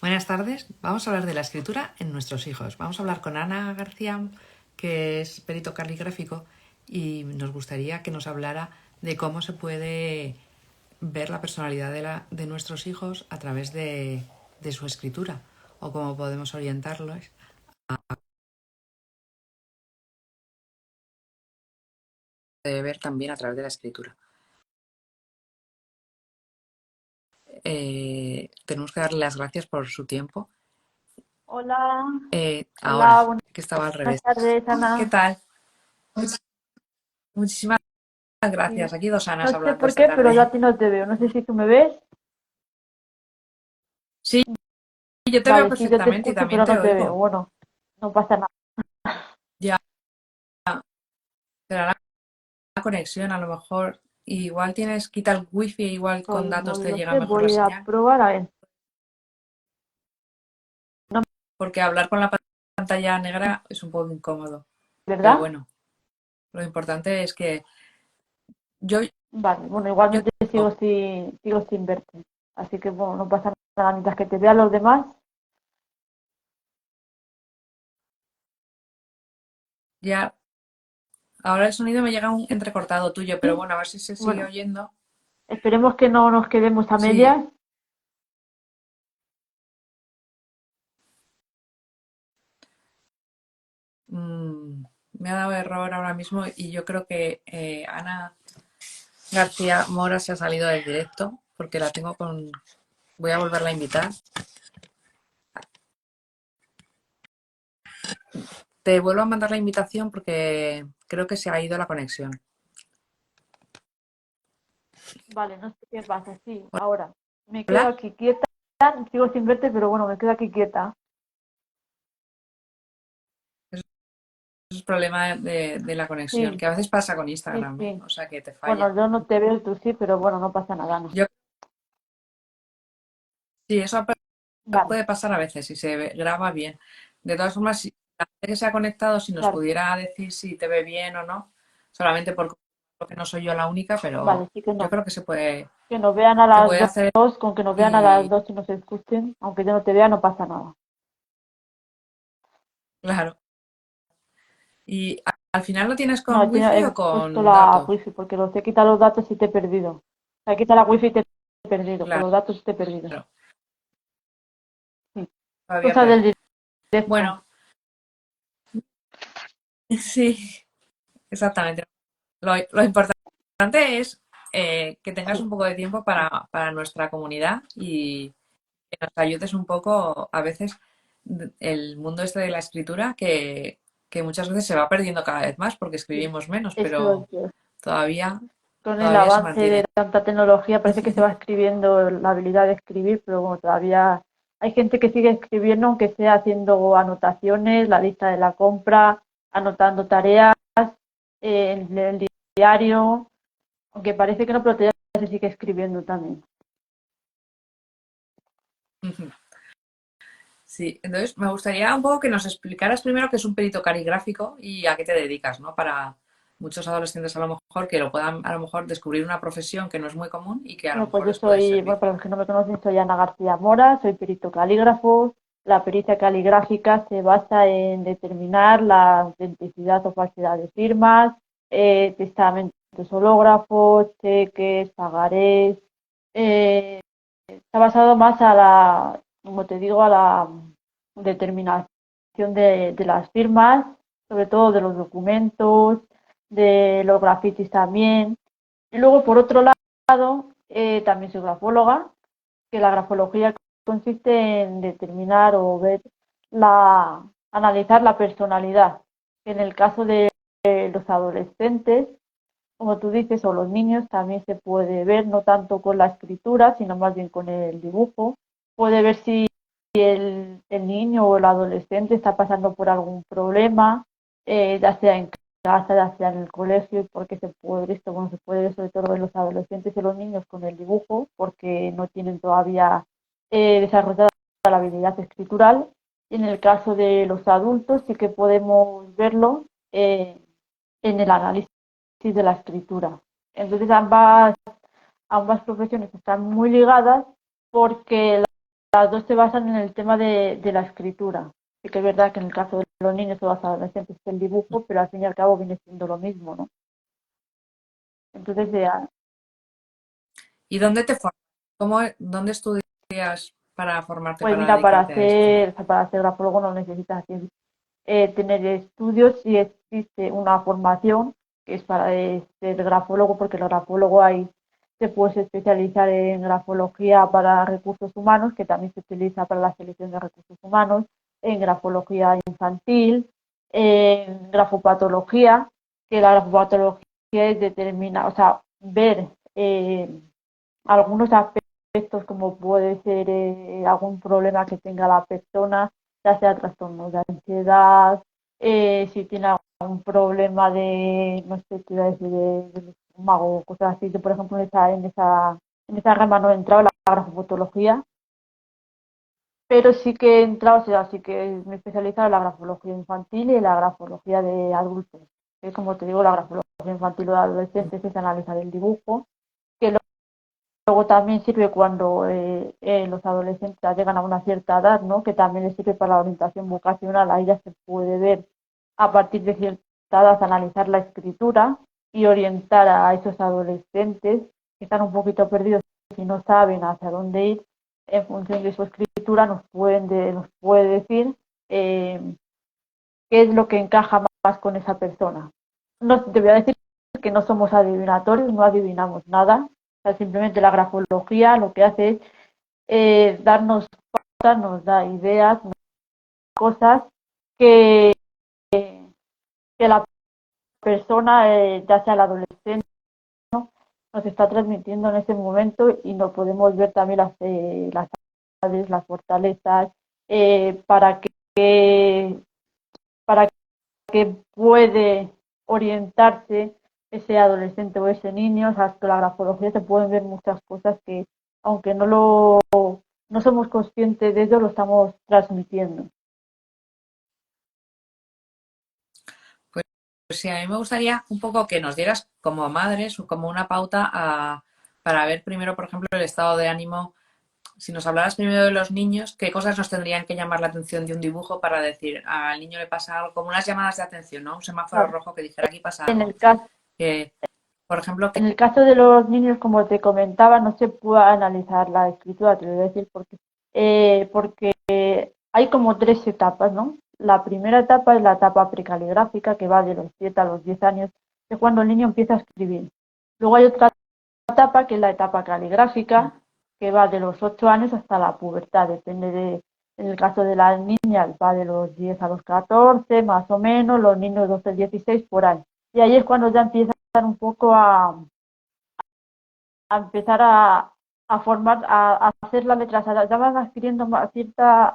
Buenas tardes. Vamos a hablar de la escritura en nuestros hijos. Vamos a hablar con Ana García, que es perito caligráfico, y nos gustaría que nos hablara de cómo se puede ver la personalidad de nuestros hijos a través de su escritura o cómo podemos orientarlos de ver también a través de la escritura. Tenemos que darle las gracias por su tiempo. Hola, Ahora, hola, buenas que estaba al revés. tardes, ¿Qué Ana. tal? Muchísimas gracias. Sí, Aquí dos Anas no sé hablando por esta qué, pero yo a tarde. ti no te veo. No sé si tú me ves. Sí, yo te veo Vale, sí, yo te perfectamente y escucho, también pero te no te veo. oigo. Bueno, no pasa nada. Ya será la conexión, a lo mejor. Igual quita el wifi, igual con No datos te lo llega sé, mejor la voy a señal. probar a ver. No, Porque hablar con la pantalla negra es un poco incómodo. Pero ¿verdad? bueno, lo importante es que yo, Vale, bueno, yo igualmente sigo sin verte. Así que bueno, no pasa nada mientras que te vean los demás. ya, ahora el sonido me llega un entrecortado tuyo, pero Sí, bueno, a ver si se sigue bueno, oyendo. esperemos que no nos quedemos a Sí, medias. me ha dado error ahora mismo y yo creo que Ana García Mora se ha salido del directo porque la tengo con... Voy a volverla a invitar. Te vuelvo a mandar la invitación porque creo que se ha ido la conexión. Vale, no sé qué pasa. Sí, ahora me quedo ¿Hola? aquí quieta. Sigo sin verte, pero bueno, me quedo aquí quieta. Eso es problema de la conexión, Sí, que a veces pasa con sí, Instagram, ¿eh? sí. O sea que te falla. Bueno, yo no te veo, tú sí, pero bueno, no pasa nada, no. Yo sí, eso Vale, puede pasar a veces si graba bien. De todas formas, si la gente que se ha conectado, si nos claro. pudiera decir si te ve bien o no, solamente porque no soy yo la única, Vale, pero sí que yo no. creo que Que nos vean a se las puede hacer dos, con que nos vean a las y dos y nos escuchen, aunque yo no te vea, no pasa nada. claro. ¿Y al final lo tienes No, con wifi o he puesto con la datos? wifi porque los he quitado los datos y te he perdido. O sea, quita la wifi y te he perdido, con Claro, los datos te he perdido. Sí. todavía Cosa peor. del directo. Bueno, sí, exactamente. Lo importante es que tengas Sí, un poco de tiempo para nuestra comunidad y que nos ayudes un poco a veces el mundo este de la escritura que muchas veces se va perdiendo cada vez más porque sí. escribimos menos, Eso pero es. todavía, Con el todavía se avance de mantiene. tanta tecnología parece que se va escribiendo la habilidad de escribir, pero bueno, todavía hay gente que sigue escribiendo, aunque sea haciendo anotaciones, la lista de la compra, anotando tareas, en el diario, aunque parece que no, pero todavía se sigue escribiendo también. Sí, entonces me gustaría un poco que nos explicaras primero qué es un perito caligráfico y a qué te dedicas, ¿no? Para muchos adolescentes a lo mejor que lo puedan a lo mejor descubrir una profesión que no es muy común y que a lo Bueno, pues mejor yo les puede soy, bueno, servir. para los que no me conocen, soy Ana García Mora, soy perito calígrafo. La pericia caligráfica se basa en determinar la autenticidad o falsedad de firmas, testamentos hológrafos, cheques, pagarés. eh, Está basado más como te digo, a la determinación de las firmas, sobre todo de los documentos, de los grafitis también. Y luego, por otro lado, también soy grafóloga, que la grafología consiste en determinar o ver analizar la personalidad. En el caso de los adolescentes, como tú dices, o los niños, también se puede ver, no tanto con la escritura, sino más bien con el dibujo. Puede ver si el niño o el adolescente está pasando por algún problema, ya sea en casa, ya sea en el colegio, porque se puede ver esto, bueno, se puede ver sobre todo en los adolescentes y los niños con el dibujo, porque no tienen todavía desarrollada la habilidad escritural. Y en el caso de los adultos sí que podemos verlo en el análisis de la escritura. Entonces ambas profesiones están muy ligadas porque las dos se basan en el tema de la escritura. Sí que es verdad que en el caso de los niños o los adolescentes es el dibujo, pero al fin y al cabo viene siendo lo mismo, ¿no? Entonces, ¿Y dónde te formas? ¿Dónde estudias para formarte, pues para mira, dedicarte a esto? para ser grafólogo no necesitas tener estudios, si existe una formación que es para ser grafólogo, porque el grafólogo hay, se puede especializar en grafología para recursos humanos, que también se utiliza para la selección de recursos humanos, en grafología infantil, en grafopatología, que la grafopatología es determinar, o sea, ver algunos aspectos como puede ser algún problema que tenga la persona, ya sea trastornos de ansiedad, si tiene algún problema de, no sé, te iba a decir, del estómago, cosas así. Yo, por ejemplo, en esa rama no he entrado, la grafopatología, pero sí que he entrado, o sea, sí que me he especializado en la grafología infantil y en la grafología de adultos. Es como te digo, la grafología infantil o de adolescentes es analizar el dibujo, que luego también sirve cuando los adolescentes ya llegan a una cierta edad, ¿no? Que también les sirve para la orientación vocacional. Ahí ya se puede ver a partir de cierta edad, analizar la escritura y orientar a esos adolescentes que están un poquito perdidos y no saben hacia dónde ir. En función de su escritura nos puede decir eh, qué es lo que encaja más con esa persona. No te voy a decir que no somos adivinatorios, no adivinamos nada. O sea, simplemente la grafología lo que hace es darnos pautas, nos da ideas, nos da cosas que, que la persona, ya sea el adolescente, ¿no? Nos está transmitiendo en ese momento y no podemos ver también las habilidades, las fortalezas, para para que puede orientarse ese adolescente o ese niño. O sea, que la grafología se pueden ver muchas cosas que, aunque no somos conscientes de ello, lo estamos transmitiendo. Pues, pues sí, a mí me gustaría un poco que nos dieras como madres o como una pauta para ver primero, por ejemplo, el estado de ánimo. Si nos hablaras primero de los niños, ¿qué cosas nos tendrían que llamar la atención de un dibujo para decir al niño le pasa algo? Como unas llamadas de atención, ¿no? Un semáforo Claro. rojo que dijera aquí pasa En algo. el caso, Que, por ejemplo, que en el caso de los niños, como te comentaba, no se puede analizar la escritura, te lo voy a decir porque hay como tres etapas, ¿no? La primera etapa es la etapa precaligráfica, que va de los 7 a los 10 años, que es cuando el niño empieza a escribir. Luego hay otra etapa, que es la etapa caligráfica, que va de los 8 años hasta la pubertad, depende en el caso de las niñas, va de los 10 a los 14 más o menos, los niños 12 16 por ahí. Y ahí es cuando ya empiezan un poco a empezar formar, a hacer la letra, o sea, ya van adquiriendo cierta,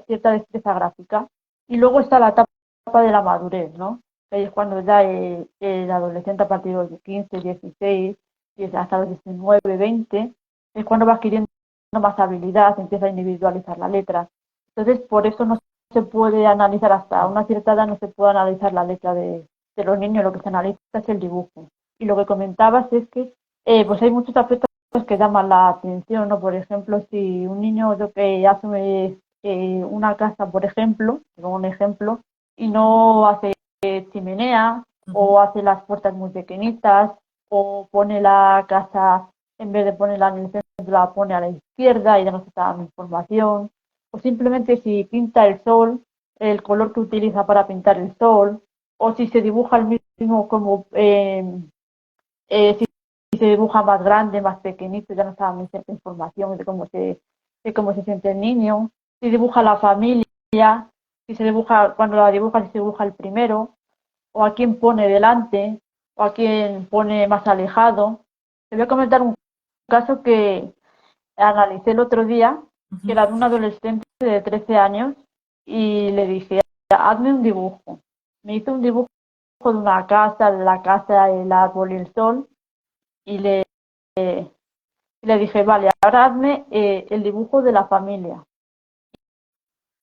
cierta destreza gráfica. Y luego está la etapa de la madurez, ¿no? Que es cuando ya el adolescente a partir de los 15, 16, y hasta los 19, 20, es cuando va adquiriendo más habilidad, empieza a individualizar la letra. Entonces, por eso no se puede analizar hasta una cierta edad, no se puede analizar la letra de los niños, lo que se analiza es el dibujo. Y lo que comentabas es que pues hay muchos aspectos que llaman la atención, ¿no? Por ejemplo, si un niño yo que hace una casa, por ejemplo, como un ejemplo, y no hace chimenea, o hace las puertas muy pequeñitas, o pone la casa, en vez de ponerla en el centro, la pone a la izquierda y ya no se está dando información, o simplemente si pinta el sol, el color que utiliza para pintar el sol, o si se dibuja el mismo como si se dibuja más grande, más pequeñito, ya no está muy cierta información de cómo se siente el niño, si dibuja la familia, si se dibuja, cuando la dibuja, si se dibuja el primero, o a quién pone delante, o a quién pone más alejado. Te voy a comentar un caso que analicé el otro día, que era de un adolescente de 13 años, y le dije, hazme un dibujo. Me hizo un dibujo de una casa, de la casa, el árbol y el sol, y le dije, vale, ahora hazme el dibujo de la familia.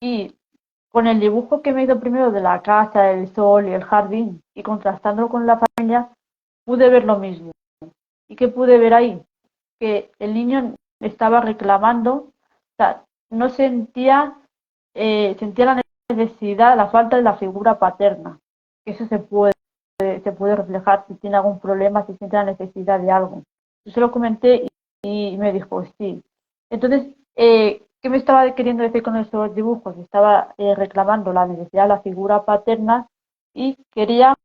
Y con el dibujo que me hizo primero de la casa, el sol y el jardín, y contrastándolo con la familia, pude ver lo mismo. ¿Y qué pude ver ahí? Que el niño me estaba reclamando, o sea, no sentía, sentía la necesidad, la falta de la figura paterna, que eso se puede reflejar si tiene algún problema, si siente la necesidad de algo. Yo se lo comenté y me dijo, sí. Entonces, ¿qué me estaba queriendo decir con esos dibujos? Estaba reclamando la necesidad de la figura paterna y quería,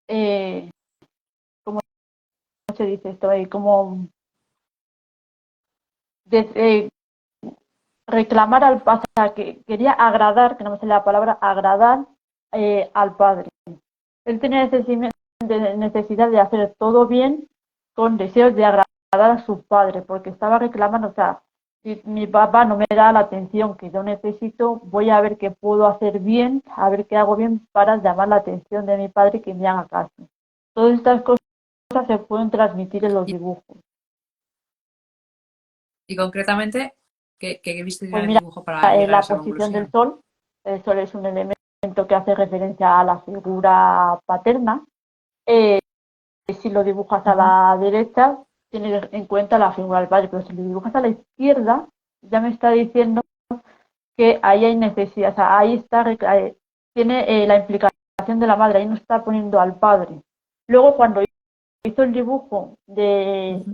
eh, ¿cómo se dice esto? Como des- eh, reclamar o sea, que quería agradar, que no me sale la palabra, agradar al padre. Él tenía necesidad de hacer todo bien con deseos de agradar a su padre, porque estaba reclamando, o sea, si mi papá no me da la atención que yo necesito, voy a ver qué puedo hacer bien, a ver qué hago bien para llamar la atención de mi padre y que me haga caso. Todas estas cosas se pueden transmitir en los Y, dibujos. y concretamente, ¿qué viste en Pues el mira, dibujo para llegar a la esa posición del conclusión? sol, el sol es un elemento que hace referencia a la figura paterna. Eh, si lo dibujas a Ujú. la derecha, tienes en cuenta la figura del padre, pero si lo dibujas a la izquierda, ya me está diciendo que ahí hay necesidad, o sea, ahí está, tiene la implicación de la madre, ahí no está poniendo al padre. Luego, cuando hizo el dibujo Ujú.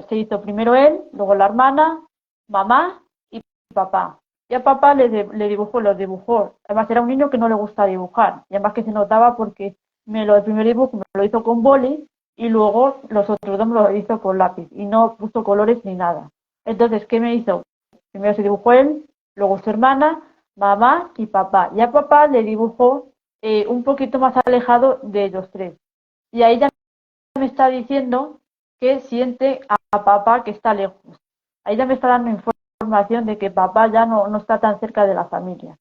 se hizo primero él, luego la hermana, mamá y papá. Y a papá le dibujó, lo dibujó. Además era un niño que no le gusta dibujar. Y además que se notaba porque el primer dibujo me lo hizo con boli y luego los otros dos me lo hizo con lápiz. Y no puso colores ni nada. Entonces, ¿qué me hizo? Primero se dibujó él, luego su hermana, mamá y papá. Y a papá le dibujó un poquito más alejado de ellos tres. Y ahí ya me está diciendo que siente a papá que está lejos. Ahí ya me está dando información de que papá ya no está tan cerca de la familia.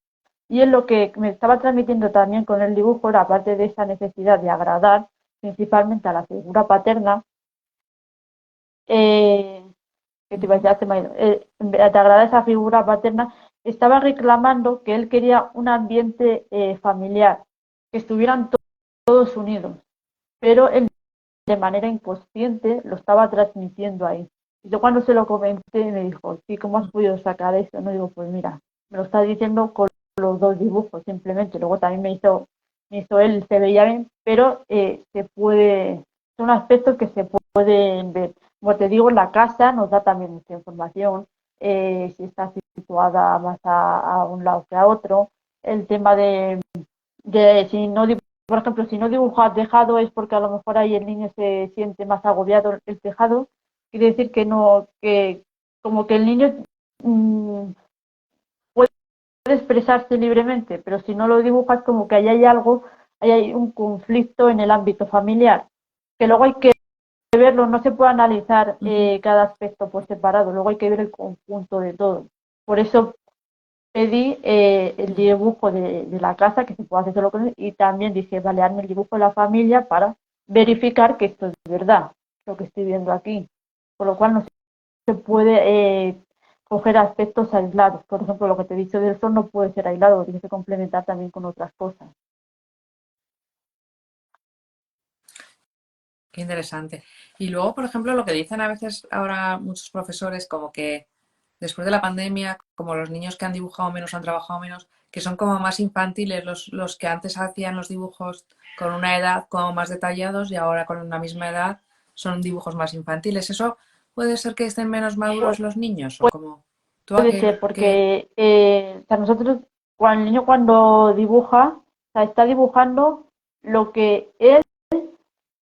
Y es lo que me estaba transmitiendo también con el dibujo, era aparte de esa necesidad de agradar principalmente a la figura paterna, eh, que te iba a Ujú. decir, de agradar a esa figura paterna, estaba reclamando que él quería un ambiente familiar, que estuvieran todos unidos, pero él de manera inconsciente lo estaba transmitiendo ahí. Y yo cuando se lo comenté me dijo, sí, ¿cómo has podido sacar eso? No digo, pues mira, me lo está diciendo con los dos dibujos simplemente. Luego también me hizo él, se veía bien, pero son aspectos que se pueden ver. Como te digo, la casa nos da también mucha información, si está situada más a un lado que a otro, el tema de si no, por ejemplo, si no dibujas tejado es porque a lo mejor ahí el niño se siente más agobiado el tejado, quiere decir que no, que como que el niño mmm, puede expresarse libremente, pero si no lo dibujas como que ahí hay algo, ahí hay un conflicto en el ámbito familiar, que luego hay que verlo, no se puede analizar Ujú. cada aspecto por separado, luego hay que ver el conjunto de todo. Por eso pedí el Ujú. dibujo de la casa, que se puede hacer solo con él, y también dije, vale, hazme el dibujo de la familia para verificar que esto es verdad, lo que estoy viendo aquí. Por lo cual no se puede coger aspectos aislados. Por ejemplo, lo que te he dicho del sol no puede ser aislado, tiene que complementar también con otras cosas. Qué interesante. Y luego, por ejemplo, lo que dicen a veces ahora muchos profesores, como que después de la pandemia, como los niños que han dibujado menos han trabajado menos, que son como más infantiles los que antes hacían los dibujos con una edad como más detallados y ahora con la misma edad son dibujos más infantiles. ¿Eso puede ser que estén menos Pues maduros los niños? ¿O como tú a puede ser, qué? porque o sea, nosotros, cuando el niño cuando dibuja, o sea, está dibujando lo que él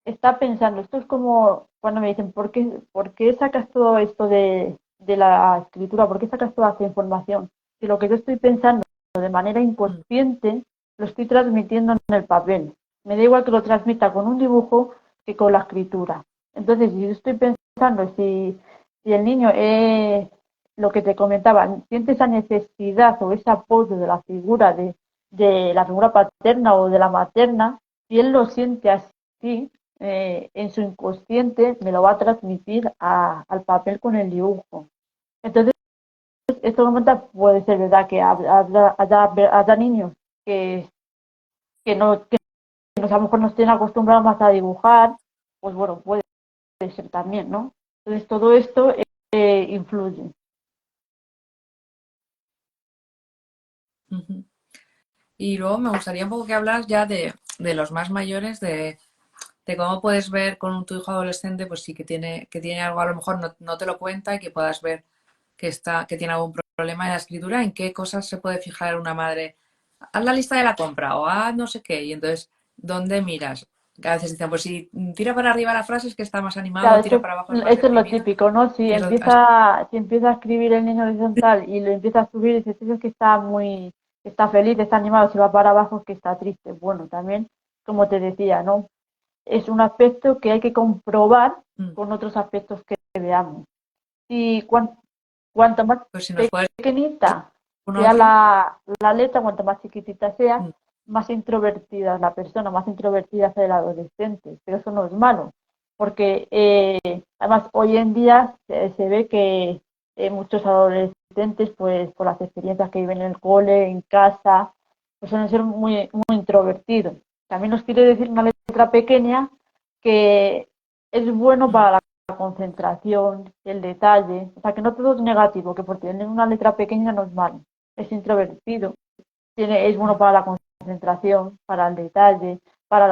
está pensando. Esto es como cuando me dicen, por qué sacas todo esto de la escritura? ¿Por qué sacas toda esta información? Si lo que yo estoy pensando de manera Mm. inconsciente lo estoy transmitiendo en el papel. Me da igual que lo transmita con un dibujo que con la escritura. Entonces, si yo estoy pensando, si el niño, lo que te comentaba, siente esa necesidad o ese apoyo de la figura de la figura paterna o de la materna, si él lo siente así, en su inconsciente me lo va a transmitir al papel con el dibujo. Entonces, esto momento puede ser verdad que haya niños que, que a lo mejor no estén acostumbrados más a dibujar, pues bueno, puede ser también, ¿no? Entonces, todo esto influye. Ujú. Y luego me gustaría un poco que hablas ya de los más mayores, de cómo puedes ver con tu hijo adolescente, pues sí que tiene algo, a lo mejor no te lo cuenta y que puedas ver que tiene algún problema en la escritura, en qué cosas se puede fijar una madre. Haz la lista de la compra o haz no sé qué, y entonces, ¿dónde miras? Que a veces dicen, pues si tira para arriba la frase es que está más animado, Claro, tira para abajo es más esto es lo deprimido. típico, ¿no? Si Y eso, empieza a escribir el niño horizontal y lo empieza a subir, dices, "Eso es que está feliz, está animado, si va para abajo es que está triste". Bueno, también, como te decía, ¿no? Es un aspecto que hay que comprobar mm, con otros aspectos que veamos. Y cuanto más pues si nos puedes pequeñita un sea otro, la letra, cuanto más chiquitita sea, mm, más introvertida es la persona, más introvertida es el adolescente. Pero eso no es malo, porque además hoy en día se ve que muchos adolescentes, pues por las experiencias que viven en el cole, en casa, pues suelen ser muy introvertidos. También nos quiere decir una letra pequeña que es bueno mm, para la concentración, el detalle, o sea que no todo es negativo, que por tener una letra pequeña no es malo, es introvertido, es bueno mm, para la concentración, para el detalle,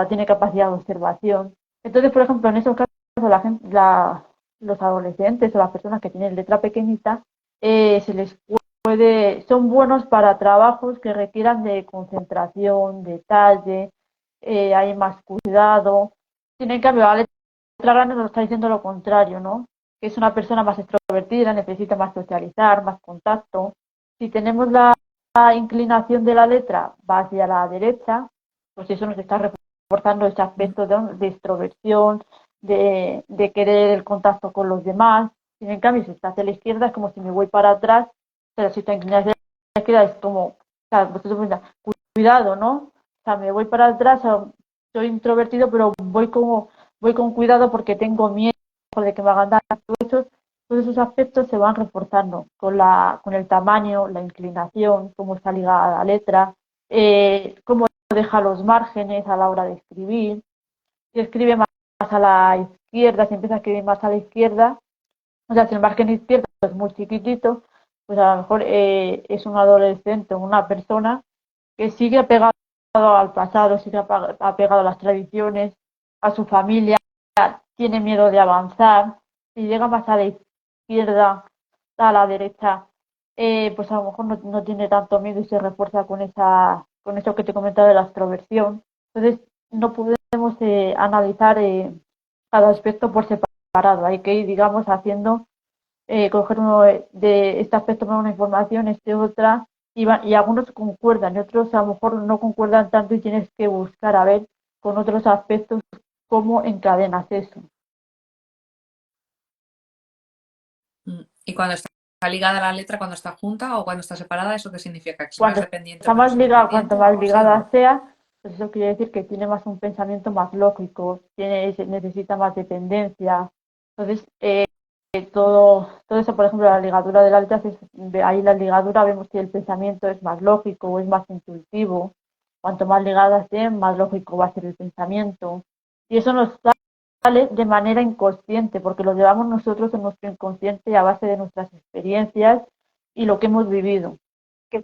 tiene capacidad de observación. Entonces, por ejemplo, en esos casos los adolescentes o las personas que tienen letra pequeñita, se les son buenos para trabajos que requieran de concentración, detalle, hay más cuidado. Sin en cambio, la letra grande nos está diciendo lo contrario, ¿no? Que es una persona más extrovertida, necesita más socializar, más contacto. Si tenemos la inclinación de la letra va hacia la derecha, pues eso nos está reforzando ese mm. aspecto de extroversión, de querer el contacto con los demás. Y en cambio, si está hacia la izquierda, es como si me voy para atrás, pero si está inclinada hacia la izquierda, es como, o sea, cuidado, ¿no? O sea, me voy para atrás, soy introvertido, pero voy con cuidado porque tengo miedo de que me hagan daño. Todos esos aspectos se van reforzando con el tamaño, la inclinación, cómo está ligada la letra, cómo deja los márgenes a la hora de escribir. Si escribe más a la izquierda, si empieza a escribir más a la izquierda, o sea, si el margen izquierdo es muy chiquitito, pues a lo mejor es un adolescente o una persona que sigue apegado al pasado, sigue apegado a las tradiciones, a su familia, tiene miedo de avanzar. Si llega más a la izquierda, a la derecha, pues a lo mejor no tiene tanto miedo y se refuerza con eso que te he comentado de la extroversión. Entonces, no podemos analizar cada aspecto por separado. Hay que ir, digamos, haciendo, coger uno de este aspecto para una información, este otra, y algunos concuerdan y otros a lo mejor no concuerdan tanto y tienes que buscar a ver con otros aspectos cómo encadenas eso. Y cuando está ligada a la letra, cuando está junta o cuando está separada, ¿eso qué significa? ¿Que es más Cuando dependiente o está menos más ligada, cuanto independiente o más algo así? ligada sea, pues eso quiere decir que tiene más un pensamiento más lógico, necesita más dependencia. Entonces, todo eso, por ejemplo, la ligadura de las letras, ahí la ligadura vemos que el pensamiento es más lógico o es más intuitivo. Cuanto más ligada estén, más lógico va a ser el pensamiento. Y eso nos sale de manera inconsciente, porque lo llevamos nosotros en nuestro inconsciente a base de nuestras experiencias y lo que hemos vivido. Que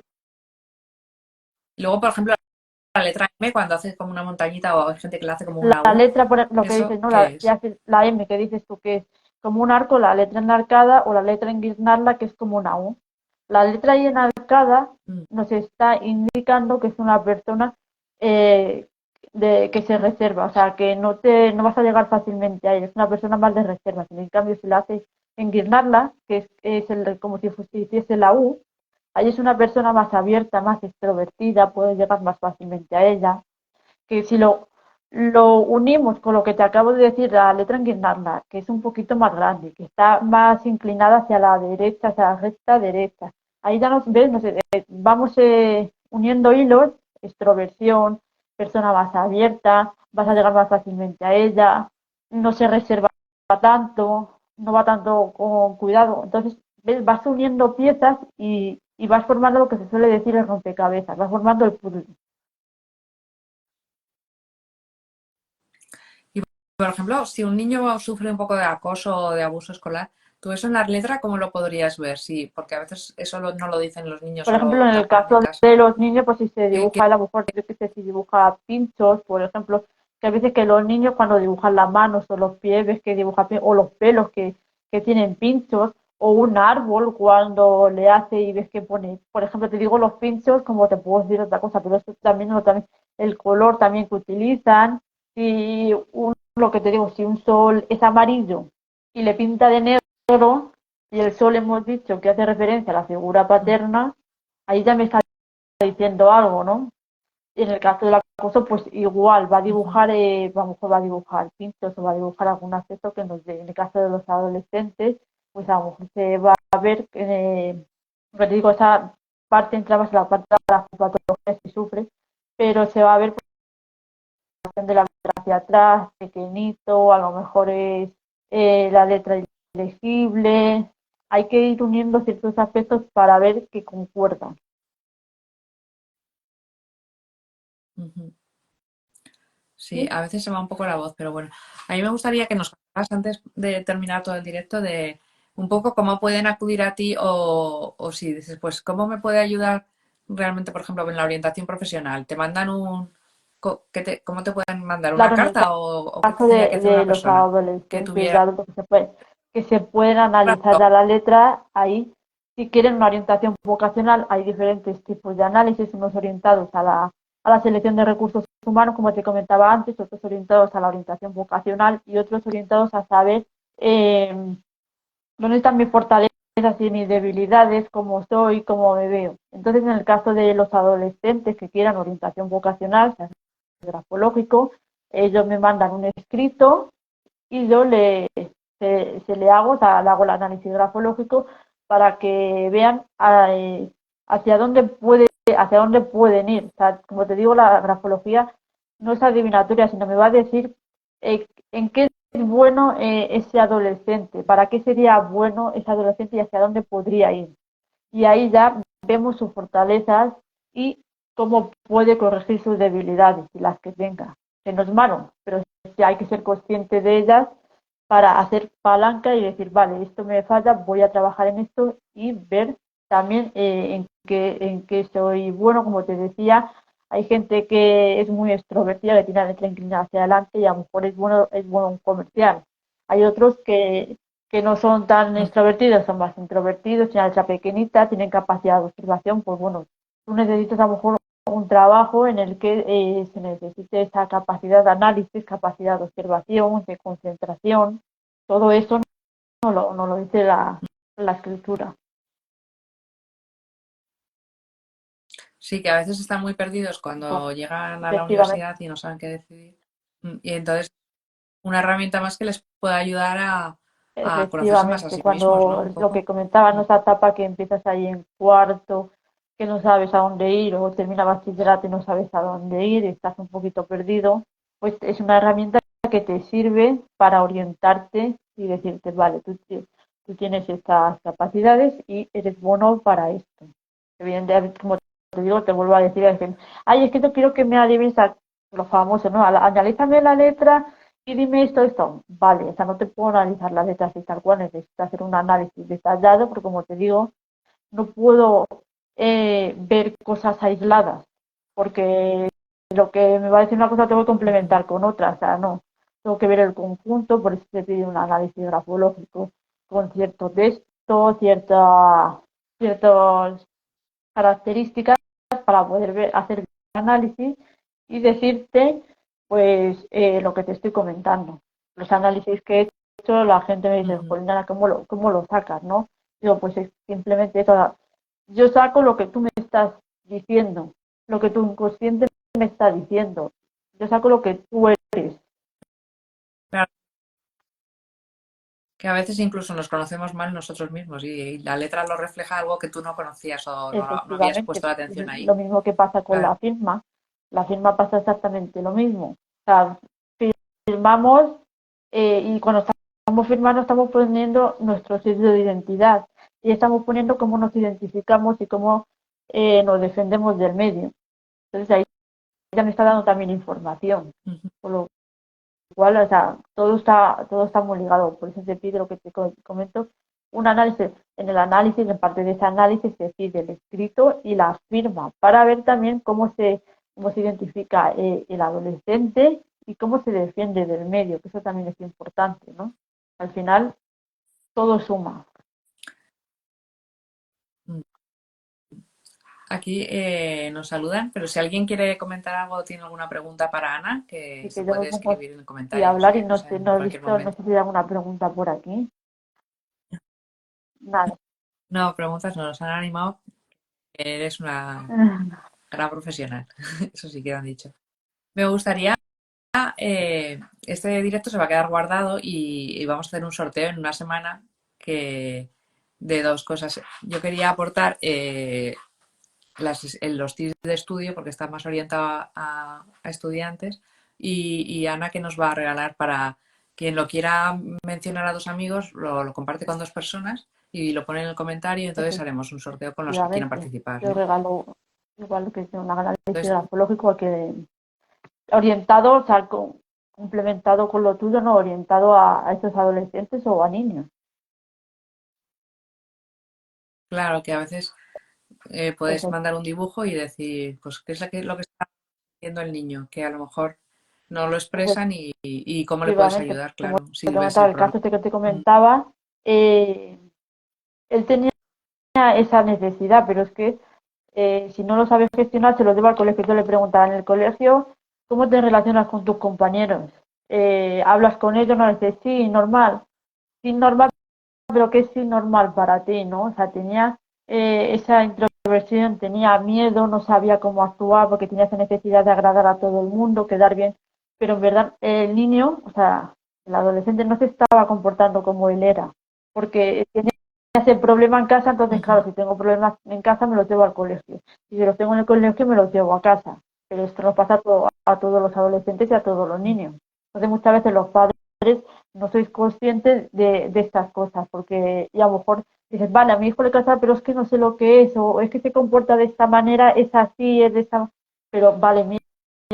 Y luego, por ejemplo, la letra M, cuando haces como una montañita o hay gente que la hace como una la U, letra, por lo que ¿eso dices, ¿no? qué Si es? haces la M que dices tú que es como un arco, la letra enarcada, o la letra en guirnalda que es como una U. La letra ahí enarcada Mm. nos está indicando que es una persona eh, que se reserva, o sea, que no vas a llegar fácilmente a ella, es una persona más de reserva. En cambio, si la haces en guirnalda, como si hiciese la U, ahí es una persona más abierta, más extrovertida, puedes llegar más fácilmente a ella. Que si lo unimos con lo que te acabo de decir, la letra en guirnalda, que es un poquito más grande, que está más inclinada hacia la derecha, hacia la recta derecha. Ahí ya nos vamos uniendo hilos, extroversión, persona más abierta, vas a llegar más fácilmente a ella, no se reserva tanto, no va tanto con cuidado. Entonces, ¿ves? Vas uniendo piezas y vas formando lo que se suele decir el rompecabezas, vas formando el puzzle. por ejemplo, si un niño sufre un poco de acoso o de abuso escolar, ¿tú eso en la letra cómo lo podrías ver? Sí, porque a veces eso no lo dicen los niños, Por ejemplo, solo en te el hacen caso caso. de los niños, pues si se ¿Qué, dibuja, a lo mejor, yo qué sé, si dibuja pinchos, por ejemplo, que a veces que los niños cuando dibujan las manos o los pies, ves que dibujan, o los pelos que tienen pinchos, o un árbol cuando le hace y ves que pone, por ejemplo, te digo los pinchos, como te puedo decir otra cosa, pero esto también, también el color también que utilizan, si lo que te digo, si un sol es amarillo y le pinta de negro, y el sol hemos dicho que hace referencia a la figura paterna, ahí ya me está diciendo algo, ¿no? Y en el caso del acoso, pues igual, va a Ujú, dibujar, vamos, va a dibujar pintos o va a dibujar algún aspecto que nos dé. En el caso de los adolescentes, pues a lo mejor se va a ver, como te digo, esa parte entra más en la parte de las patologías que sufre, pero se va a ver de la letra hacia atrás, pequeñito, a lo mejor es la letra ilegible. Hay que ir uniendo ciertos aspectos para ver que concuerdan. ujú. Sí, ¿Sí? a veces se va un poco la voz, pero bueno. A mí me gustaría que nos contaras antes de terminar todo el directo de un poco cómo pueden acudir a ti o si dices, pues, ¿cómo me puede ayudar realmente, por ejemplo, en la orientación profesional? ¿Te mandan cómo te pueden mandar una Claro, en el carta o qué caso tendría que hacer de una los persona que adolescentes, de tuviera... adultos que se pueden analizar ya la letra, ahí si quieren una orientación vocacional, hay diferentes tipos de análisis, unos orientados a la selección de recursos humanos, como te comentaba antes, otros orientados a la orientación vocacional y otros orientados a saber eh, dónde están mis fortalezas y mis debilidades, cómo soy, cómo me veo. Entonces, en el caso de los adolescentes que quieran orientación vocacional, se hace grafológico, ellos me mandan un escrito y yo se le hago, o sea, le hago el análisis grafológico para que vean hacia dónde hacia dónde pueden ir. O sea, como te digo, la grafología no es adivinatoria, sino me va a decir en qué es bueno ese adolescente, para qué sería bueno ese adolescente y hacia dónde podría ir. Y ahí ya vemos sus fortalezas y cómo puede corregir sus debilidades y las que tenga. Que no es malo, pero sí hay que ser consciente de ellas para hacer palanca y decir, vale, esto me falla, voy a trabajar en esto y ver también en qué soy bueno, como te decía. Hay gente que es muy extrovertida, que tiene la letra inclinada hacia adelante y a lo mejor es bueno un comercial. Hay otros que no son tan extrovertidos, son más introvertidos, tienen la letra pequeñita, tienen capacidad de observación, pues bueno, tú necesitas a lo mejor un trabajo en el que se necesite esa capacidad de análisis, capacidad de observación, de concentración, todo eso no lo dice la escritura. Sí, que a veces están muy perdidos cuando llegan a la Efectivamente, universidad y no saben qué decidir. Y entonces, una herramienta más que les pueda ayudar a conocerse más a efectivamente, sí mismos, ¿no? cuando Un lo que poco. comentaba en esa etapa que empiezas ahí en cuarto, que no sabes a dónde ir, o termina bachillerato y no sabes a dónde ir, y estás un poquito perdido, pues es una herramienta que te sirve para orientarte y decirte, vale, tú tienes estas capacidades y eres bueno para esto. Evidentemente, como te digo, te vuelvo a decir, ay, es que yo quiero que me adivines a lo famoso, ¿no? Analízame la letra y dime esto. Vale, o sea, no te puedo analizar las letras y tal cual, necesito hacer un análisis detallado, porque como te digo, no puedo ver cosas aisladas, porque lo que me va a decir una cosa tengo que Ujú. complementar con otra, o sea, no, tengo que ver el conjunto, por eso te pide un análisis grafológico con cierto texto, ciertas características para poder hacer análisis y decirte pues lo que te estoy comentando. Los análisis que he hecho, la gente me dice, Ujú. Polina, cómo lo sacas, no? Digo, pues es simplemente eso. Yo saco lo que tú me estás diciendo, lo que tu inconsciente me está diciendo. Yo saco lo que tú eres. Claro, que a veces incluso nos conocemos mal nosotros mismos y la letra lo refleja algo que tú no conocías o no habías Efectivamente, puesto la atención ahí. lo mismo que pasa con Claro. la firma pasa exactamente lo mismo. O sea, firmamos y cuando estamos firmando estamos poniendo nuestro sello de identidad y estamos poniendo cómo nos identificamos y cómo nos defendemos del medio. Entonces ahí ya me está dando también información. Ujú. cual, o sea, todo está muy ligado. Por eso se pide lo que te comento, un análisis. En el análisis, en parte de ese análisis, se pide el escrito y la firma para ver también cómo se identifica el adolescente y cómo se defiende del medio, que eso también es importante, ¿no? Al final, todo suma. Aquí nos saludan, pero si alguien quiere comentar algo o tiene alguna pregunta para Ana, que Así que se yo me puede pongo escribir en y comentarios, hablar y ¿eh? O sea, en no he cualquier visto, no momento. sé si hay alguna pregunta por aquí. Nada. No, preguntas no, nos han animado. Eres una gran profesional. Eso sí que lo han dicho. Me gustaría, este directo se va a quedar guardado y vamos a hacer un sorteo en una semana que, de dos cosas. Yo quería aportar los tips de estudio porque está más orientado a estudiantes y Ana que nos va a regalar para quien lo quiera mencionar a dos amigos, lo comparte con dos personas y lo pone en el comentario y entonces haremos un sorteo con los que quieran Efectivamente. participar. Yo ¿Eh? regalo igual que es un análisis Entonces, grafológico que orientado, o sea, complementado con lo tuyo, no orientado a estos adolescentes o a niños. claro que a veces puedes Efectivamente. mandar un dibujo y decir, pues, qué es lo que está haciendo el niño, que a lo mejor no lo expresan y cómo le puedes Efectivamente. ayudar, Como claro, te si ves comentaba, el el problema. caso este que te comentaba, él tenía esa necesidad, pero es que si no lo sabes gestionar, se lo lleva al colegio. Yo le preguntaba en el colegio, ¿cómo te relacionas con tus compañeros? ¿Hablas con ellos? No, dices, sí, normal. Sí, normal, pero ¿qué es sí normal para ti, no? O sea, tenía esa introversión, tenía miedo, no sabía cómo actuar porque tenía esa necesidad de agradar a todo el mundo, quedar bien. Pero en verdad, el niño, o sea, el adolescente no se estaba comportando como él era, porque tenía ese problema en casa, entonces, claro, si tengo problemas en casa, me los llevo al colegio. Y si los tengo en el colegio, me los llevo a casa. Pero esto nos pasa a todos los adolescentes y a todos los niños. Entonces, muchas veces los padres no sois conscientes de estas cosas, porque y a lo mejor dices, vale, a mi hijo le casa, pero es que no sé lo que es, o es que se comporta de esta manera, es así, es de esta, pero vale, mira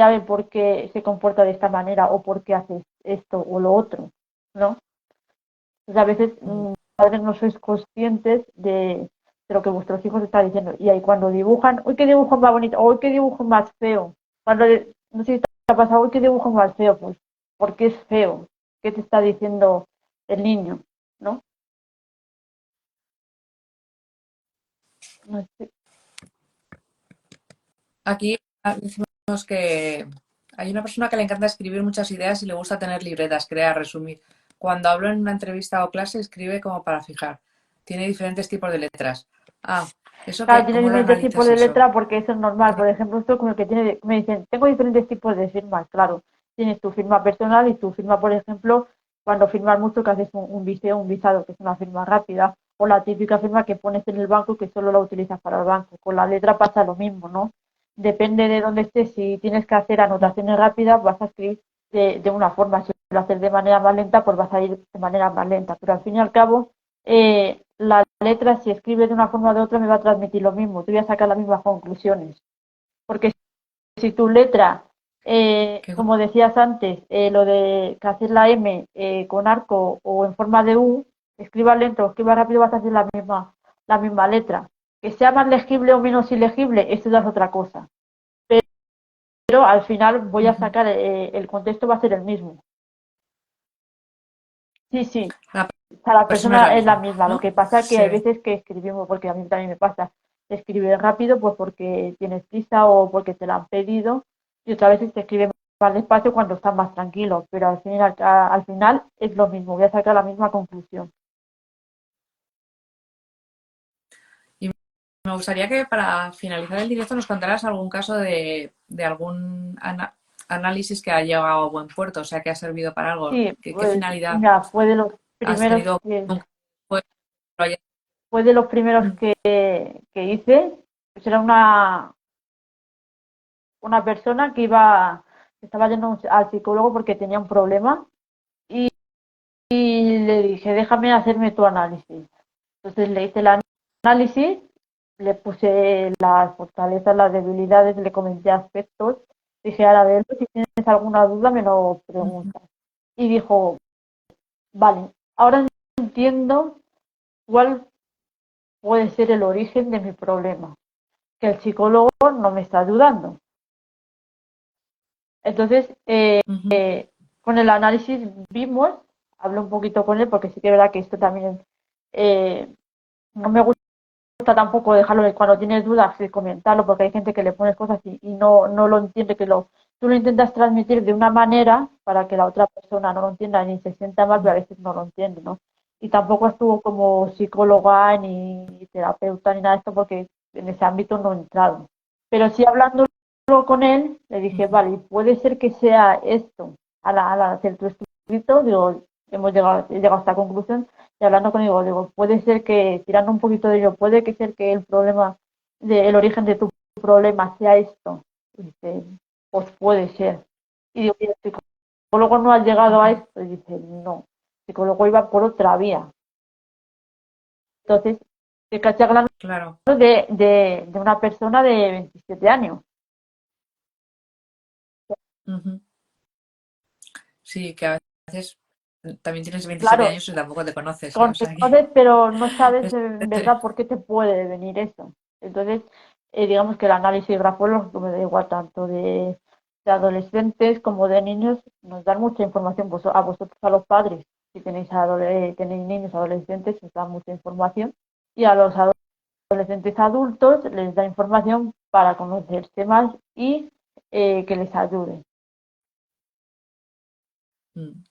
a ver por qué se comporta de esta manera, o por qué haces esto o lo otro, ¿no? Entonces, a veces, padres no sois conscientes de lo que vuestros hijos están diciendo, y ahí cuando dibujan, uy, qué dibujo más bonito, uy, qué dibujo más feo, cuando, no sé si te ha pasado, uy, qué dibujo más feo, pues, porque es feo, ¿qué te está diciendo el niño? ¿No? No sé. Aquí decimos que hay una persona que le encanta escribir muchas ideas y le gusta tener libretas, crear, resumir. Cuando hablo en una entrevista o clase, escribe como para fijar. Tiene diferentes tipos de letras. Ah, ¿eso Claro, que tiene cómo lo diferentes tipos analizas de eso? letra porque eso es normal. Por ejemplo, esto como el que tiene, me dicen, tengo diferentes tipos de firmas, claro. Tienes tu firma personal y tu firma, por ejemplo, cuando firmas mucho, que haces un viseo, un visado, que es una firma rápida, o la típica firma que pones en el banco que solo la utilizas para el banco. Con la letra pasa lo mismo, ¿no? Depende de dónde estés, si tienes que hacer anotaciones rápidas, vas a escribir de una forma. Si lo haces de manera más lenta, pues vas a ir de manera más lenta. Pero al fin y al cabo, la letra, si escribe de una forma o de otra, me va a transmitir lo mismo. Te voy a sacar las mismas conclusiones. Porque si tu letra, ¿Qué- como decías antes, lo de que hacer la M con arco o en forma de U, escriba lento o escriba rápido, vas a hacer la misma letra. Que sea más legible o menos ilegible, esto ya es otra cosa. Pero al final voy a Ujú. sacar, el contexto va a ser el mismo. Sí, sí, La o sea, la persona es la persona es la misma, misma. Lo ¿no? que pasa es que hay Se veces que escribimos, porque a mí también me pasa, escribir rápido pues porque tienes prisa o porque te la han pedido, y otras veces te escriben más despacio cuando estás más tranquilo, pero al final es lo mismo, voy a sacar la misma conclusión. Y me gustaría que para finalizar el directo nos contaras algún caso de algún análisis que ha llegado a buen puerto, o sea, que ha servido para algo. Sí, ¿Qué pues finalidad mira, fue de los has primeros tenido? que, Nunca fue- lo hayas- fue de los primeros que hice. Pues era una persona que estaba yendo al psicólogo porque tenía un problema y le dije, déjame hacerme tu análisis. Entonces le hice el análisis, le puse las fortalezas, las debilidades, le comenté aspectos. Dije, ahora de él, si tienes alguna duda, me lo preguntas. y dijo, vale, ahora entiendo cuál puede ser el origen de mi problema, que el psicólogo no me está ayudando. Entonces, Ujú, con el análisis vimos, hablé un poquito con él, porque sí que es verdad que esto también eh, no me gusta tampoco dejarlo de cuando tienes dudas y comentarlo, porque hay gente que le pones cosas y no lo entiende, tú lo intentas transmitir de una manera para que la otra persona no lo entienda ni se sienta mal, pero a veces no lo entiende, ¿no? Y tampoco estuvo como psicóloga ni terapeuta ni nada de esto porque en ese ámbito no he entrado. Pero sí hablándolo con él, le dije, ujú. vale, puede ser que sea esto, al hacer tu escrito, digo, he llegado a esta conclusión, y hablando conmigo, digo, puede ser que, tirando un poquito de ello, puede que ser que el problema, el origen de tu problema sea esto. Y dice, pues puede ser. Y digo, ¿y el psicólogo no ha llegado a Ujú, esto? Y dice, no, el psicólogo iba por otra vía. Entonces, te caché hablando claro. de una persona de 27 años. Ujú. Sí, que a veces también tienes 27 Claro, años y tampoco te conoces, ¿eh? O sea que conoces, pero no sabes es- en verdad por qué te puede venir eso. Entonces, digamos que el análisis grafológico me da igual tanto de adolescentes como de niños, nos dan mucha información a vosotros, a los padres, si tenéis, tenéis niños adolescentes, os dan mucha información, y a los adolescentes adultos les da información para conocerse más y que les ayude. Mm.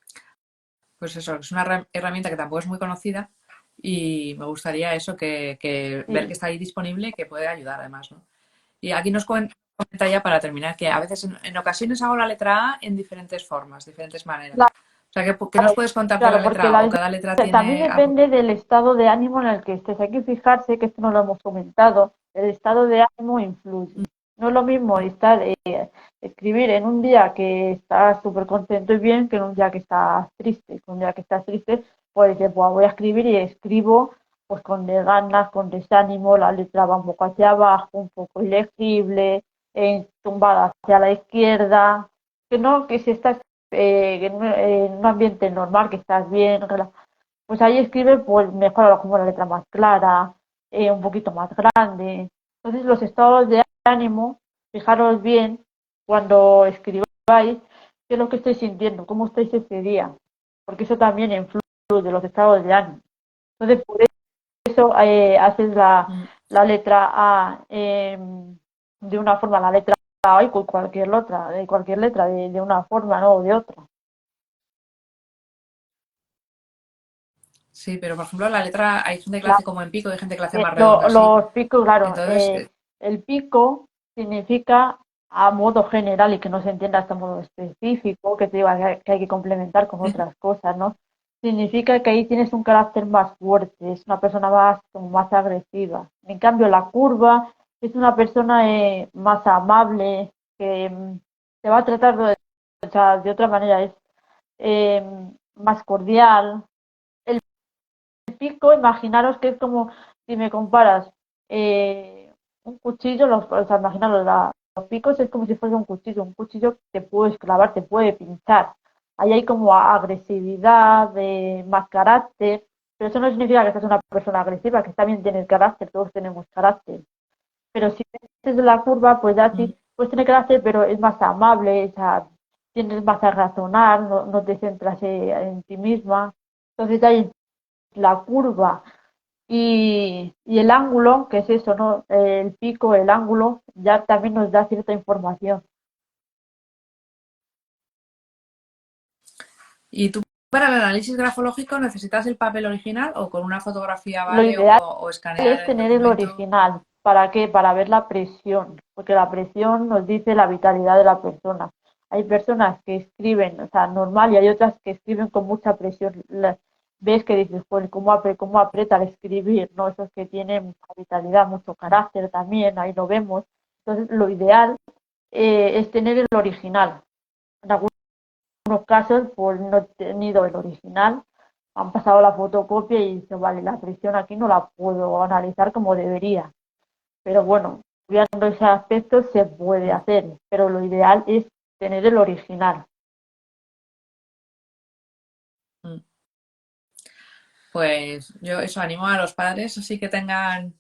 Pues eso, es una herramienta que tampoco es muy conocida y me gustaría eso, que ver que Sí, está ahí disponible y que puede ayudar además, ¿no? Y aquí nos comenta ya para terminar que a veces en ocasiones hago la letra A en diferentes formas, diferentes maneras. O sea, ¿qué nos puedes contar de la claro, porque letra A? ¿O cada letra también tiene algo? depende del estado de ánimo en el que estés. Hay que fijarse, que esto no lo hemos comentado, el estado de ánimo influye. No es lo mismo estar, escribir en un día que estás súper contento y bien que en un día que estás triste. Con un día que estás triste, pues dices, "Buah, voy a escribir y escribo pues con ganas, con desánimo, la letra va un poco hacia abajo, un poco ilegible, tumbada hacia la izquierda, que no, que si estás en un ambiente normal, que estás bien, pues ahí escribe, pues mejor como la letra más clara, un poquito más grande. Entonces los estados de ánimo, fijaros bien cuando escribáis qué es lo que estáis sintiendo, cómo estáis ese día, porque eso también influye de los estados de ánimo. Entonces por eso haces Mm. la letra A de una forma, la letra A y cualquier letra de una forma, no de otra. Sí, pero por ejemplo la letra, hay gente que la hace como en pico y hay gente que la hace más redonda así. Los picos, claro, Entonces, el pico significa a modo general y que no se entienda hasta modo específico, que te digo que hay que complementar con otras cosas, ¿no? Significa que ahí tienes un carácter más fuerte, es una persona más, como más agresiva. En cambio, la curva es una persona más amable, que te va a tratar o sea, de otra manera, es eh, más cordial, pico, imaginaros que es como si me comparas un cuchillo, o sea, imaginaros, los picos es como si fuese un cuchillo te puedes clavar, te puede pinchar. Ahí hay como agresividad, más carácter, pero eso no significa que seas una persona agresiva, que también tienes carácter, todos tenemos carácter. Pero si es de la curva, pues ya mm, sí, pues tiene carácter, pero es más amable, o sea, tienes más a razonar, no te centras en ti misma. Entonces hay la curva y el ángulo, que es eso, ¿no? El pico, el ángulo, ya también nos da cierta información. ¿y tú para el análisis grafológico necesitas el papel original o con una fotografía Lo vale ideal o escanear es el tener el documento? original. ¿Para qué? Para ver la presión, porque la presión nos dice la vitalidad de la persona. Hay personas que escriben, o sea, normal, y hay otras que escriben con mucha presión. Ves que dices, pues, cómo aprieta al escribir, ¿no? Esos que tienen mucha vitalidad, mucho carácter también, ahí lo vemos. Entonces, lo ideal es tener el original. En algunos casos, pues no he tenido el original, han pasado la fotocopia y dice, vale, la presión aquí no la puedo analizar como debería. Pero bueno, viendo ese aspecto se puede Mm. hacer, pero lo ideal es tener el original. Pues yo eso animo a los padres, así que tengan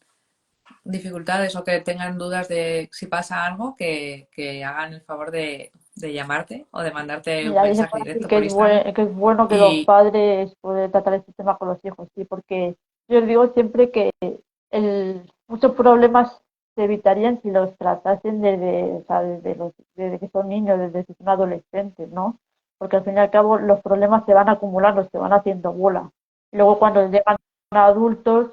dificultades o que tengan dudas de si pasa algo, que hagan el favor de llamarte o de mandarte un Mira, y se mensaje puede decir directo por Instagram. que es bueno que los Y padres puedan tratar este tema con los hijos, sí, porque yo les digo siempre que muchos problemas se evitarían si los tratasen desde, o sea, desde que son niños, desde que son adolescentes, ¿no? Porque al fin y al cabo los problemas se van acumulando, se van haciendo bola. Y luego cuando llegan a adultos,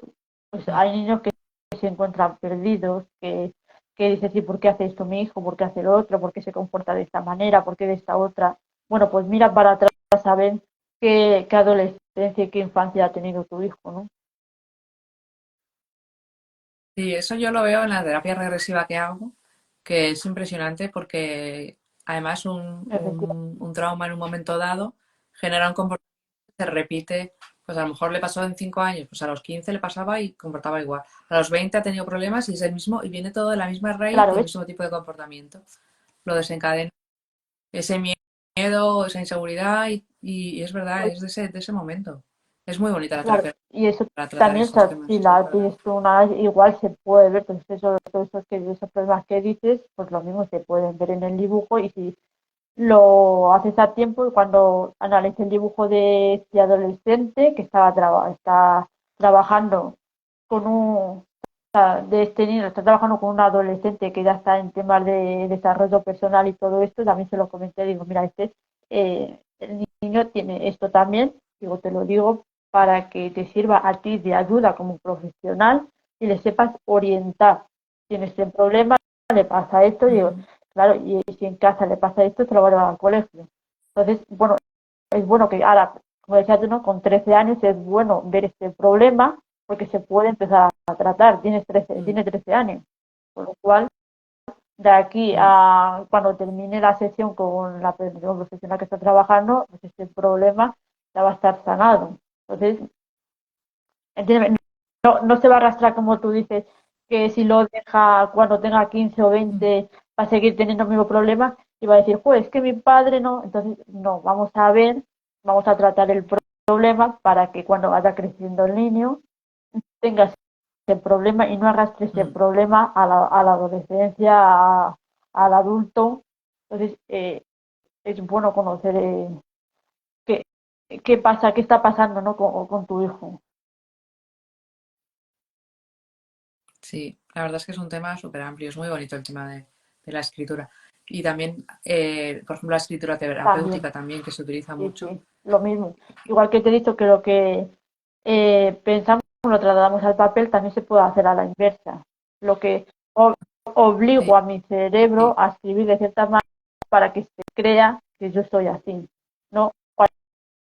pues hay niños que se encuentran perdidos, que dices, ¿y por qué hace esto mi hijo? ¿Por qué hace lo otro? ¿Por qué se comporta de esta manera? ¿Por qué de esta otra? Bueno, pues mira para atrás a saber qué adolescencia y qué infancia ha tenido tu hijo, ¿no? sí, eso yo lo veo en la terapia regresiva que hago, que es impresionante porque además Efectivamente. un trauma en un momento dado genera un comportamiento que se repite, pues a lo mejor le pasó en 5 años, pues a los 15 le pasaba y comportaba igual. A los 20 ha tenido problemas y es el mismo, y viene todo de la misma raíz Claro, del ¿ves? mismo tipo de comportamiento. Lo desencadena ese miedo, esa inseguridad y es verdad, Pues es de ese momento. Es muy bonita la claro, terapia y eso para tratar también, o estos sea, temas, si estoy de la acuerdo. tienes tú una, igual se puede ver, pues eso, todos esos problemas que dices, pues lo mismo se pueden ver en el dibujo y si lo haces a tiempo y cuando analices el dibujo de este adolescente que está trabajando con un, de este niño, está trabajando con un adolescente que ya está en temas de desarrollo personal y todo esto, también se lo comenté, digo, mira, el niño tiene esto también, digo, te lo digo para que te sirva a ti de ayuda como profesional y le sepas orientar. Tiene este problema, le pasa esto, digo, Mm, claro, y si en casa le pasa esto, se lo va a llevar al colegio. Entonces, bueno, es bueno que ahora, como decías tú, ¿no? Con 13 años es bueno ver este problema porque se puede empezar a tratar. mm, Tiene 13 años, con lo cual, de aquí mm, a cuando termine la sesión con la profesional que está trabajando, pues este problema ya va a estar sanado. Entonces, entiéndeme, no se va a arrastrar como tú dices, que si lo deja cuando tenga 15 o mm, 20 va a seguir teniendo el mismo problema y va a decir, pues es que mi padre no. Entonces, no, vamos a ver, vamos a tratar el problema para que cuando vaya creciendo el niño tenga ese problema y no arrastre ese mm. problema a la adolescencia, al adulto. Entonces, es bueno conocer qué, qué pasa, qué está pasando, ¿no? Con tu hijo. Sí, la verdad es que es un tema súper amplio, es muy bonito el tema de la escritura. Y también, por ejemplo, la escritura También. terapéutica también, que se utiliza Sí, mucho. sí, lo mismo. Igual que te he dicho que lo que pensamos lo trasladamos al papel, también se puede hacer a la inversa. Lo que Sí, obligo a mi cerebro a escribir de cierta manera para que se crea que yo soy así. No,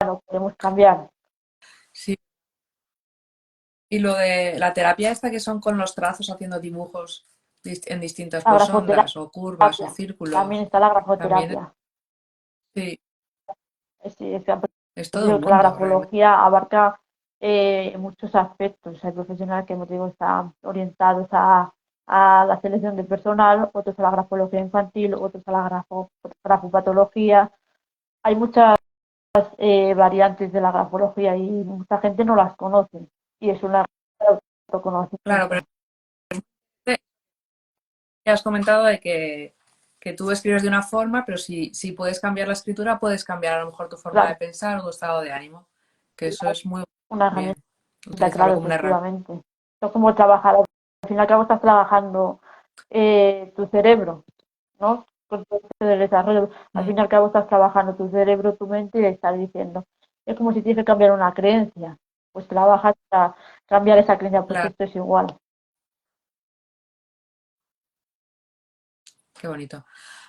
lo podemos cambiar. sí. Y lo de la terapia esta que son con los trazos haciendo dibujos en distintas, La pues grafoterapia, ondas o curvas o también círculos, está la también, grafoterapia. sí, Sí, es pues todo un digo que la mundo realmente. grafología abarca muchos aspectos. Hay profesionales que, como te digo, están orientados a la selección de personal, otros a la grafología infantil, otros a la grafopatología. Hay muchas variantes de la grafología y mucha gente no las conoce. Y es una Claro, pero autoconocimiento. has comentado de que tú escribes de una forma, pero si puedes cambiar la escritura, puedes cambiar a lo mejor tu forma de Claro, pensar o tu estado de ánimo, que eso es muy una bien, herramienta, utilizarlo claro, como una herramienta. efectivamente. Es como trabajar, al fin y al cabo estás trabajando tu cerebro, ¿no? Con todo esto del desarrollo. Al Mm, fin y al cabo estás trabajando tu cerebro, tu mente y le estás diciendo. Es como si tienes que cambiar una creencia. Pues trabajas para cambiar esa creencia, pues claro, esto es igual. qué bonito.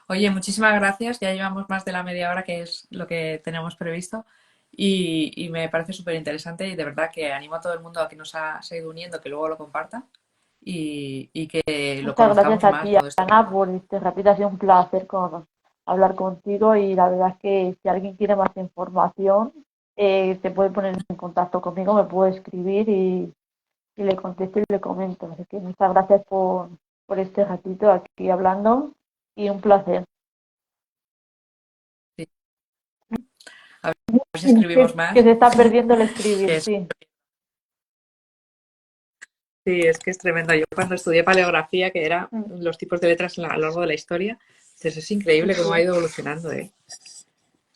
Oye, muchísimas gracias. Ya llevamos más de la media hora, que es lo que tenemos previsto. Y me parece súper interesante y de verdad que animo a todo el mundo a que nos ha seguido uniendo, que luego lo comparta y que lo Muchas gracias conozcamos a más ti, todo este Ana, tema. por este ratito. Ha sido un placer hablar contigo y la verdad es que si alguien quiere más información, se puede poner en contacto conmigo, me puede escribir y le contesto y le comento. Así que muchas gracias por este ratito aquí hablando y un placer. Sí. A ver si escribimos Que más, se está perdiendo el que escribir, es sí. Sí, es que es tremendo. Yo cuando estudié paleografía, que era Mm, los tipos de letras a lo largo de la historia, entonces es sí, increíble cómo ha sí. ido evolucionando, ¿eh?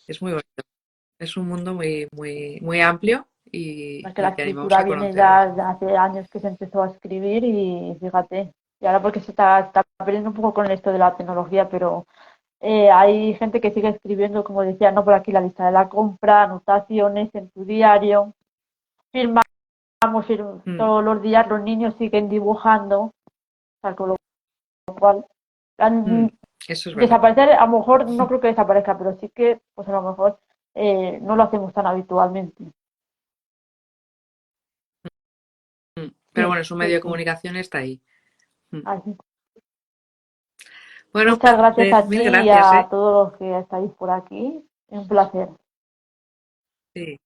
Es muy bonito. Es un mundo muy, muy, muy amplio Porque la y que animamos escritura a viene conocerlo. ya de hace años que se empezó a escribir y fíjate, y ahora porque está perdiendo un poco con esto de la tecnología, pero hay gente que sigue escribiendo, como decía, no por aquí la lista de la compra, anotaciones en tu diario, firmamos Mm, todos los días, los niños siguen dibujando, o sea, con lo cual mm. han- Eso es verdad. desaparecer, a lo mejor no creo que desaparezca, pero sí que pues a lo mejor no lo hacemos tan habitualmente. Mm. Pero Sí, bueno, es un sí, medio de sí. comunicación, está ahí. Mm. Así. Bueno, Muchas gracias a mil ti y gracias, a ¿eh? todos los que estáis por aquí. Un placer. Sí.